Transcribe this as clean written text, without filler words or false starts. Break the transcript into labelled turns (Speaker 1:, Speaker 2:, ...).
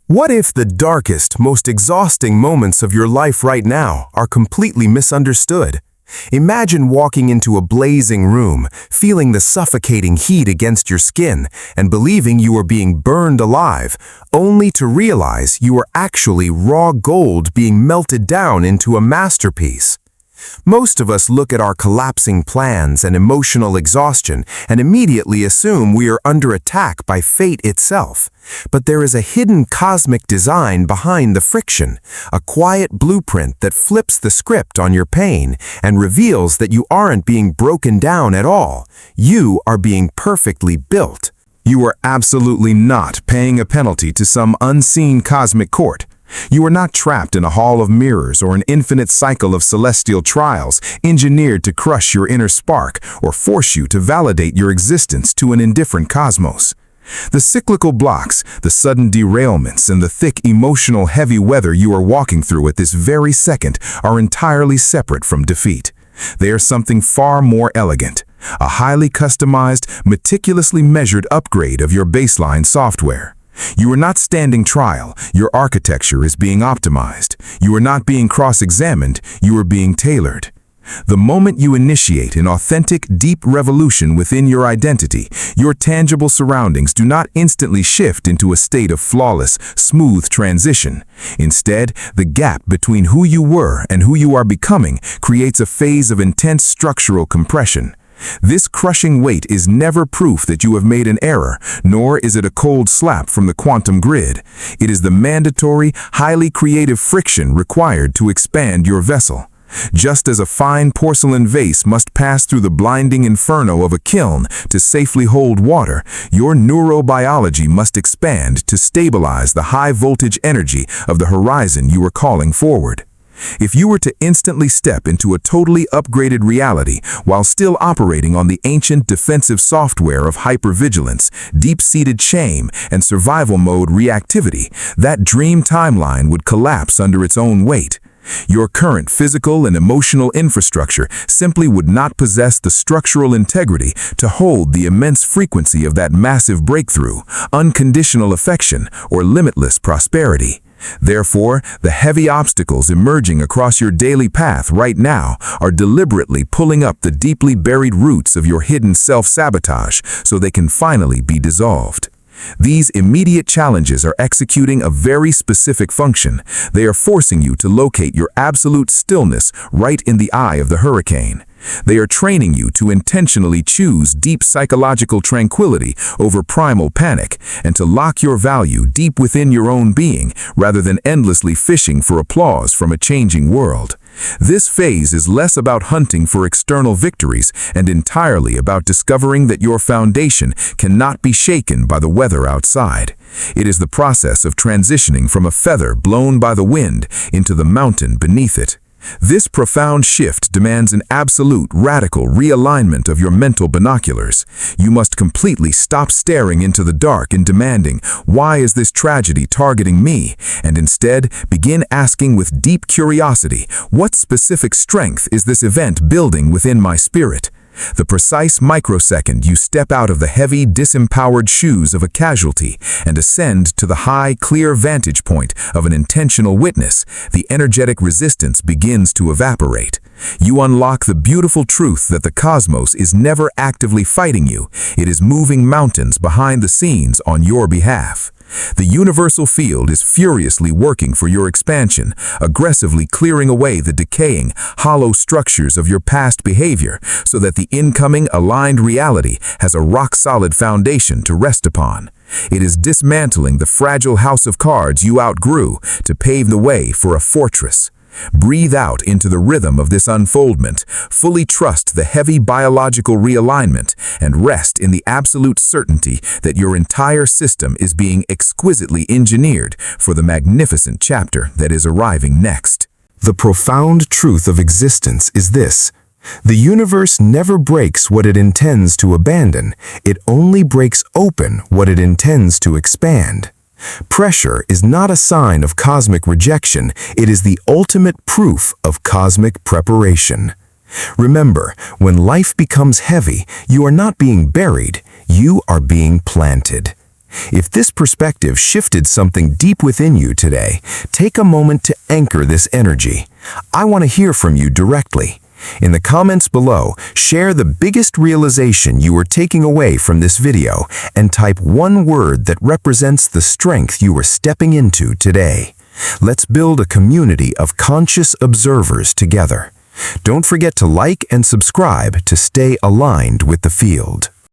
Speaker 1: What if the darkest, most exhausting moments of your life right now are completely misunderstood? Imagine walking into a blazing room, feeling the suffocating heat against your skin, and believing you are being burned alive, only to realize you are actually raw gold being melted down into a masterpiece. Most of us look at our collapsing plans and emotional exhaustion and immediately assume we are under attack by fate itself. But there is a hidden cosmic design behind the friction, a quiet blueprint that flips the script on your pain and reveals that you aren't being broken down at all. You are being perfectly built. You are absolutely not paying a penalty to some unseen cosmic court. You are not trapped in a hall of mirrors or an infinite cycle of celestial trials engineered to crush your inner spark or force you to validate your existence to an indifferent cosmos. The cyclical blocks, the sudden derailments, and the thick emotional heavy weather you are walking through at this very second are entirely separate from defeat. They are something far more elegant, a highly customized, meticulously measured upgrade of your baseline software. You are not standing trial, your architecture is being optimized. You are not being cross-examined, you are being tailored. The moment you initiate an authentic, deep revolution within your identity, your tangible surroundings do not instantly shift into a state of flawless, smooth transition. Instead, the gap between who you were and who you are becoming creates a phase of intense structural compression. This crushing weight is never proof that you have made an error, nor is it a cold slap from the quantum grid. It is the mandatory, highly creative friction required to expand your vessel. Just as a fine porcelain vase must pass through the blinding inferno of a kiln to safely hold water, your neurobiology must expand to stabilize the high-voltage energy of the horizon you are calling forward. If you were to instantly step into a totally upgraded reality while still operating on the ancient defensive software of hypervigilance, deep-seated shame, and survival mode reactivity, that dream timeline would collapse under its own weight. Your current physical and emotional infrastructure simply would not possess the structural integrity to hold the immense frequency of that massive breakthrough, unconditional affection, or limitless prosperity. Therefore, the heavy obstacles emerging across your daily path right now are deliberately pulling up the deeply buried roots of your hidden self-sabotage so they can finally be dissolved. These immediate challenges are executing a very specific function. They are forcing you to locate your absolute stillness right in the eye of the hurricane. They are training you to intentionally choose deep psychological tranquility over primal panic and to lock your value deep within your own being rather than endlessly fishing for applause from a changing world. This phase is less about hunting for external victories and entirely about discovering that your foundation cannot be shaken by the weather outside. It is the process of transitioning from a feather blown by the wind into the mountain beneath it. This profound shift demands an absolute, radical realignment of your mental binoculars. You must completely stop staring into the dark and demanding, "Why is this tragedy targeting me?" and instead begin asking with deep curiosity, "What specific strength is this event building within my spirit?" The precise microsecond you step out of the heavy, disempowered shoes of a casualty and ascend to the high, clear vantage point of an intentional witness, the energetic resistance begins to evaporate. You unlock the beautiful truth that the cosmos is never actively fighting you. It is moving mountains behind the scenes on your behalf. The universal field is furiously working for your expansion, aggressively clearing away the decaying, hollow structures of your past behavior so that the incoming aligned reality has a rock-solid foundation to rest upon. It is dismantling the fragile house of cards you outgrew to pave the way for a fortress. Breathe out into the rhythm of this unfoldment, fully trust the heavy biological realignment, and rest in the absolute certainty that your entire system is being exquisitely engineered for the magnificent chapter that is arriving next. The profound truth of existence is this: the universe never breaks what it intends to abandon, it only breaks open what it intends to expand. Pressure is not a sign of cosmic rejection, it is the ultimate proof of cosmic preparation. Remember, when life becomes heavy, you are not being buried, you are being planted. If this perspective shifted something deep within you today, take a moment to anchor this energy. I want to hear from you directly. In the comments below, share the biggest realization you are taking away from this video and type one word that represents the strength you are stepping into today. Let's build a community of conscious observers together. Don't forget to like and subscribe to stay aligned with the field.